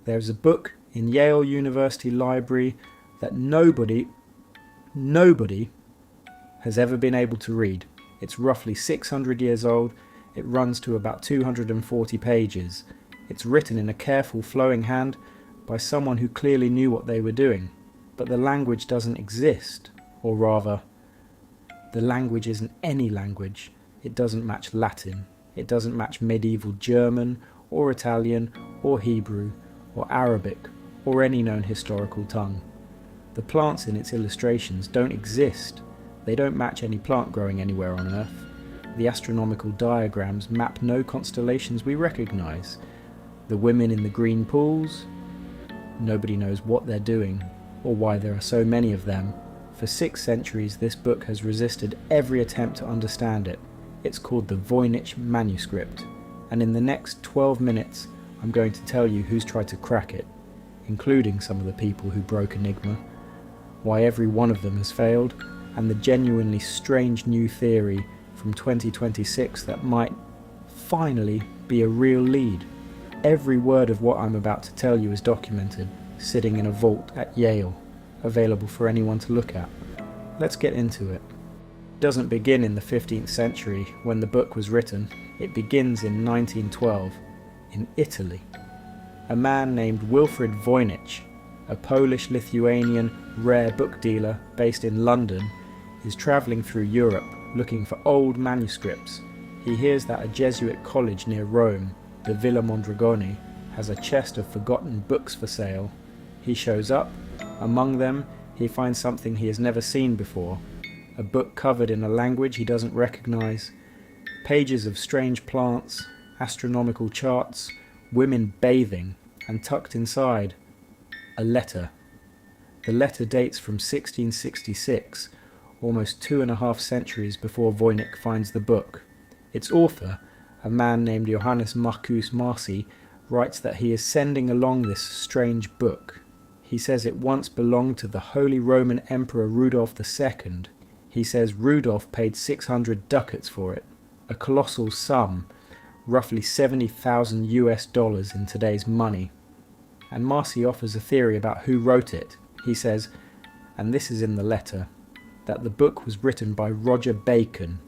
There's a book in Yale University Library that nobody has ever been able to read. It's roughly 600 years old. It runs to about 240 pages. It's written in a careful, flowing hand by someone who clearly knew what they were doing. But the language doesn't exist, or rather, the language isn't any language. It doesn't match Latin. It doesn't match medieval German, or Italian, or Hebrew, or Arabic, or any known historical tongue. The plants in its illustrations don't exist. They don't match any plant growing anywhere on Earth. The astronomical diagrams map no constellations we recognise. The women in the green pools, nobody knows what they're doing, or why there are so many of them. For 6 centuries this book has resisted every attempt to understand it. It's called the Voynich Manuscript, and in the next 12 minutes I'm going to tell you who's tried to crack it, including some of the people who broke Enigma, why every one of them has failed, and the genuinely strange new theory from 2026 that might finally be a real lead. Every word of what I'm about to tell you is documented, sitting in a vault at Yale, available for anyone to look at. Let's get into it. It doesn't begin in the 15th century when the book was written. It begins in 1912 in Italy. A man named Wilfrid Voynich, a Polish-Lithuanian rare book dealer based in London, is travelling through Europe looking for old manuscripts. He hears that a Jesuit college near Rome, the Villa Mondragone, has a chest of forgotten books for sale. He shows up. Among them, he finds something he has never seen before, a book covered in a language he doesn't recognise, pages of strange plants, astronomical charts, women bathing, and tucked inside, a letter. The letter dates from 1666, almost 2.5 centuries before Voynich finds the book. Its author, a man named Johannes Marcus Marci, writes that he is sending along this strange book. He says it once belonged to the Holy Roman Emperor Rudolph II. He says Rudolph paid 600 ducats for it, a colossal sum, roughly $70,000 in today's money. And Marci offers a theory about who wrote it. He says, and this is in the letter, that the book was written by Roger Bacon,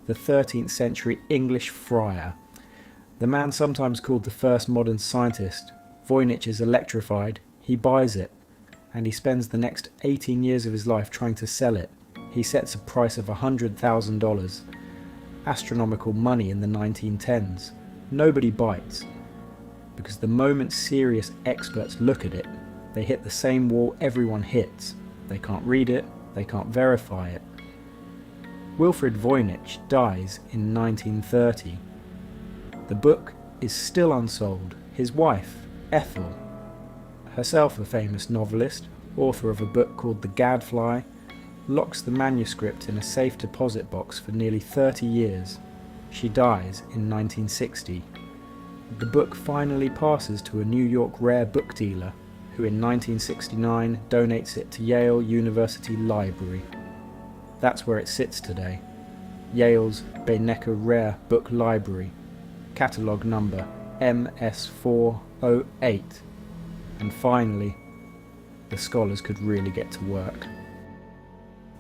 the 13th century English friar. The man sometimes called the first modern scientist. Voynich is electrified. He buys it, and he spends the next 18 years of his life trying to sell it. He sets a price of $100,000, astronomical money in the 1910s. Nobody bites, because the moment serious experts look at it, they hit the same wall everyone hits. They can't read it, they can't verify it. Wilfrid Voynich dies in 1930. The book is still unsold. His wife, Ethel, herself a famous novelist, author of a book called The Gadfly, locks the manuscript in a safe deposit box for nearly 30 years. She dies in 1960. The book finally passes to a New York rare book dealer, who in 1969 donates it to Yale University Library. That's where it sits today, Yale's Beinecke Rare Book Library, catalogue number MS408. And finally, the scholars could really get to work.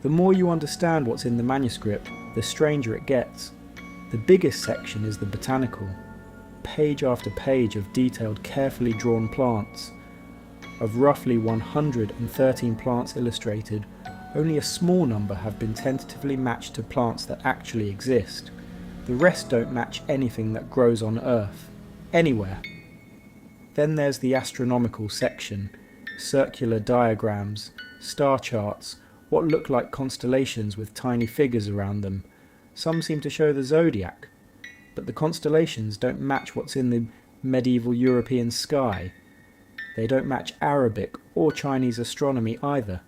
The more you understand what's in the manuscript, the stranger it gets. The biggest section is the botanical, page after page of detailed, carefully drawn plants. Of roughly 113 plants illustrated, only a small number have been tentatively matched to plants that actually exist. The rest don't match anything that grows on Earth, anywhere. Then there's the astronomical section, circular diagrams, star charts, what look like constellations with tiny figures around them. Some seem to show the zodiac, but the constellations don't match what's in the medieval European sky. They don't match Arabic or Chinese astronomy either.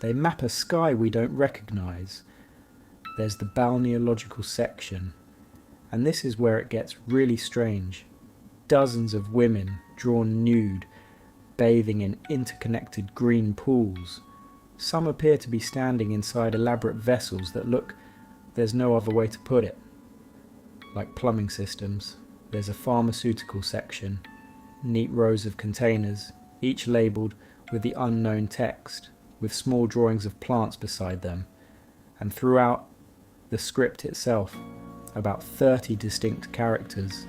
They map a sky we don't recognise. There's the balneological section, and this is where it gets really strange. Dozens of women drawn nude, bathing in interconnected green pools. Some appear to be standing inside elaborate vessels that look, there's no other way to put it, like plumbing systems. There's a pharmaceutical section. neat rows of containers, each labelled with the unknown text, with small drawings of plants beside them, and throughout the script itself, about 30 distinct characters,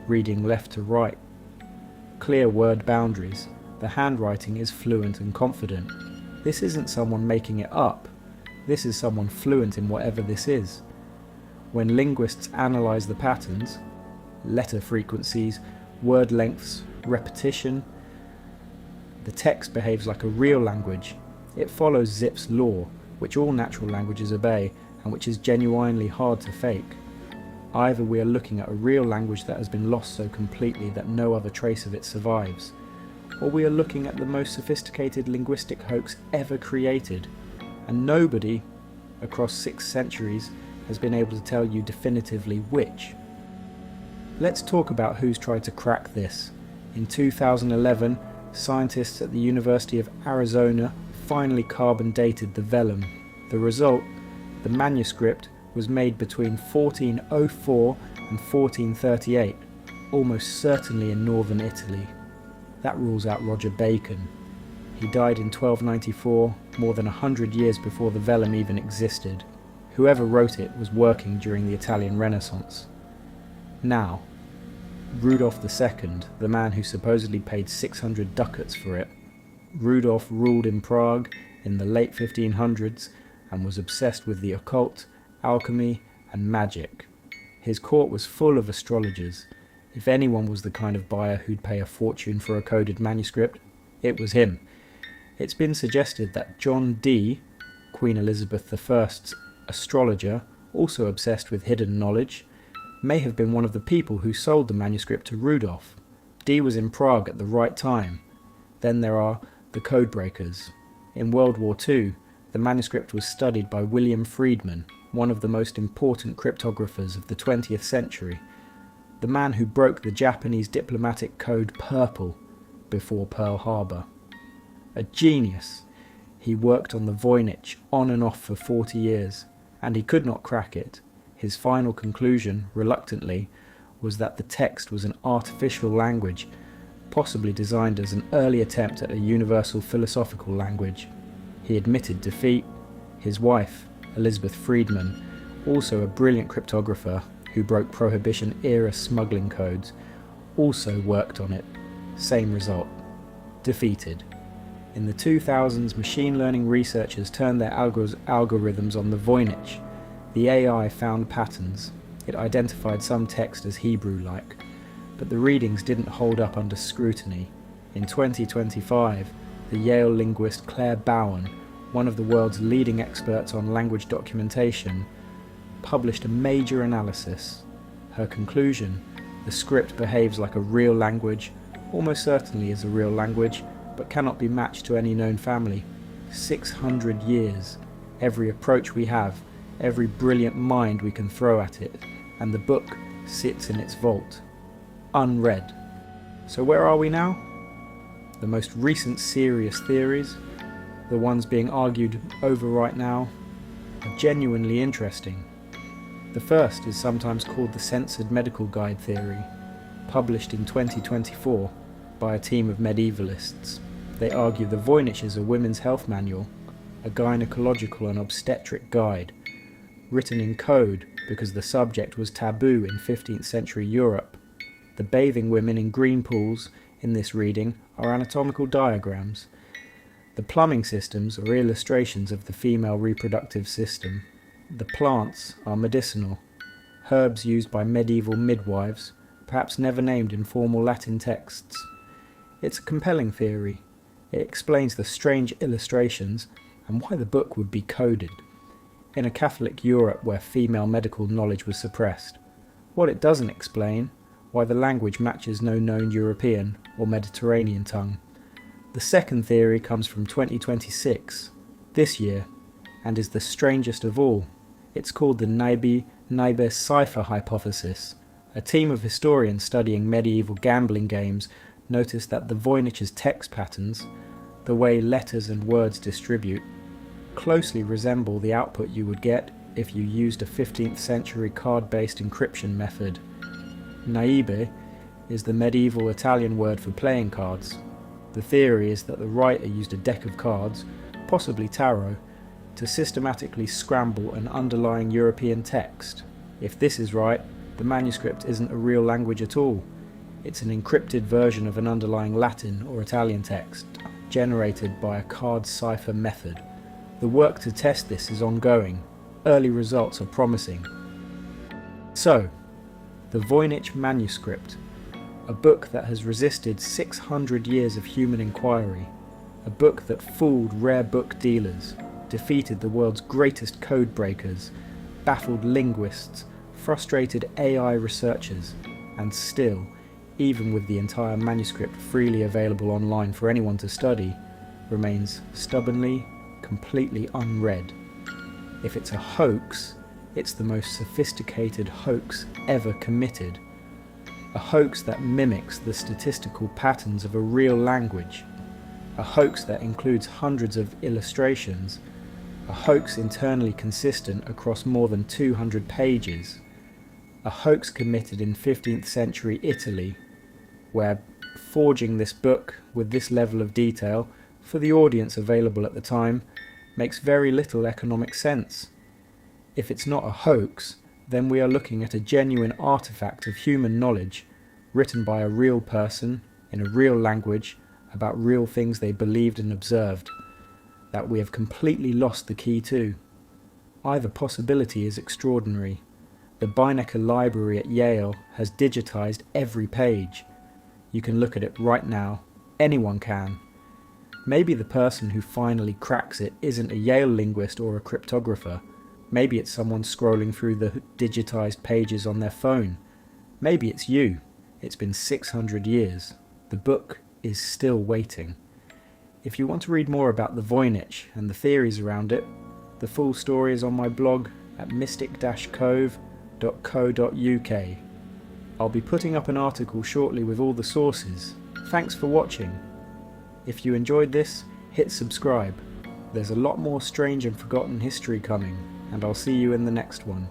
reading left to right. Clear word boundaries. The handwriting is fluent and confident. This isn't someone making it up. This is someone fluent in whatever this is. When linguists analyse the patterns, letter frequencies, word lengths, repetition, the text behaves like a real language. It follows Zipf's law, which all natural languages obey, and which is genuinely hard to fake. Either we are looking at a real language that has been lost so completely that no other trace of it survives, or we are looking at the most sophisticated linguistic hoax ever created, and nobody, across 6 centuries, has been able to tell you definitively which. Let's talk about who's tried to crack this. In 2011, scientists at the University of Arizona finally carbon dated the vellum. The result, the manuscript, was made between 1404 and 1438, almost certainly in northern Italy. That rules out Roger Bacon. He died in 1294, more than 100 years before the vellum even existed. Whoever wrote it was working during the Italian Renaissance. Now, Rudolf II, the man who supposedly paid 600 ducats for it. Rudolf ruled in Prague in the late 1500s and was obsessed with the occult, alchemy and magic. His court was full of astrologers. If anyone was the kind of buyer who'd pay a fortune for a coded manuscript, it was him. It's been suggested that John Dee, Queen Elizabeth I's astrologer, also obsessed with hidden knowledge, may have been one of the people who sold the manuscript to Rudolf. Dee was in Prague at the right time. Then there are the codebreakers. In World War II, the manuscript was studied by William Friedman, one of the most important cryptographers of the 20th century, the man who broke the Japanese diplomatic code Purple before Pearl Harbor. A genius, he worked on the Voynich on and off for 40 years, and he could not crack it. His final conclusion, reluctantly, was that the text was an artificial language, possibly designed as an early attempt at a universal philosophical language. He admitted defeat. His wife, Elizabeth Friedman, also a brilliant cryptographer who broke Prohibition-era smuggling codes, also worked on it. Same result. Defeated. In the 2000s, machine learning researchers turned their algorithms on the Voynich. The AI found patterns. It identified some text as Hebrew-like, but the readings didn't hold up under scrutiny. In 2025, the Yale linguist Claire Bowern, one of the world's leading experts on language documentation, published a major analysis. Her conclusion, the script behaves like a real language, almost certainly is a real language, but cannot be matched to any known family. 600 years. Every approach we have, every brilliant mind we can throw at it, and the book sits in its vault, unread. So where are we now? The most recent serious theories, the ones being argued over right now, are genuinely interesting. The first is sometimes called the censored medical guide theory, published in 2024 by a team of medievalists. They argue the Voynich is a women's health manual, a gynecological and obstetric guide, written in code because the subject was taboo in 15th century Europe. The bathing women in green pools in this reading are anatomical diagrams. The plumbing systems are illustrations of the female reproductive system. The plants are medicinal, herbs used by medieval midwives, perhaps never named in formal Latin texts. It's a compelling theory. It explains the strange illustrations and why the book would be coded in a Catholic Europe where female medical knowledge was suppressed. What it doesn't explain, why the language matches no known European or Mediterranean tongue. The second theory comes from 2026, this year, and is the strangest of all. It's called the Naibbe Cipher Hypothesis. A team of historians studying medieval gambling games noticed that the Voynich's text patterns, the way letters and words distribute, closely resemble the output you would get if you used a 15th century card-based encryption method. Naibbe is the medieval Italian word for playing cards. The theory is that the writer used a deck of cards, possibly tarot, to systematically scramble an underlying European text. If this is right, the manuscript isn't a real language at all. It's an encrypted version of an underlying Latin or Italian text, generated by a card cipher method. The work to test this is ongoing. Early results are promising. So, the Voynich Manuscript, a book that has resisted 600 years of human inquiry, a book that fooled rare book dealers, defeated the world's greatest codebreakers, baffled linguists, frustrated AI researchers, and still, even with the entire manuscript freely available online for anyone to study, remains stubbornly, completely unread. If it's a hoax, it's the most sophisticated hoax ever committed. A hoax that mimics the statistical patterns of a real language. A hoax that includes hundreds of illustrations. A hoax internally consistent across more than 200 pages. A hoax committed in 15th century Italy, where forging this book with this level of detail, for the audience available at the time, makes very little economic sense. If it's not a hoax, then we are looking at a genuine artifact of human knowledge, written by a real person, in a real language, about real things they believed and observed, that we have completely lost the key to. Either possibility is extraordinary. The Beinecke Library at Yale has digitized every page. You can look at it right now. Anyone can. Maybe the person who finally cracks it isn't a Yale linguist or a cryptographer. Maybe it's someone scrolling through the digitized pages on their phone. Maybe it's you. It's been 600 years. The book is still waiting. If you want to read more about the Voynich and the theories around it, the full story is on my blog at mystic-cove.co.uk. I'll be putting up an article shortly with all the sources. Thanks for watching. If you enjoyed this, hit subscribe. There's a lot more strange and forgotten history coming, and I'll see you in the next one.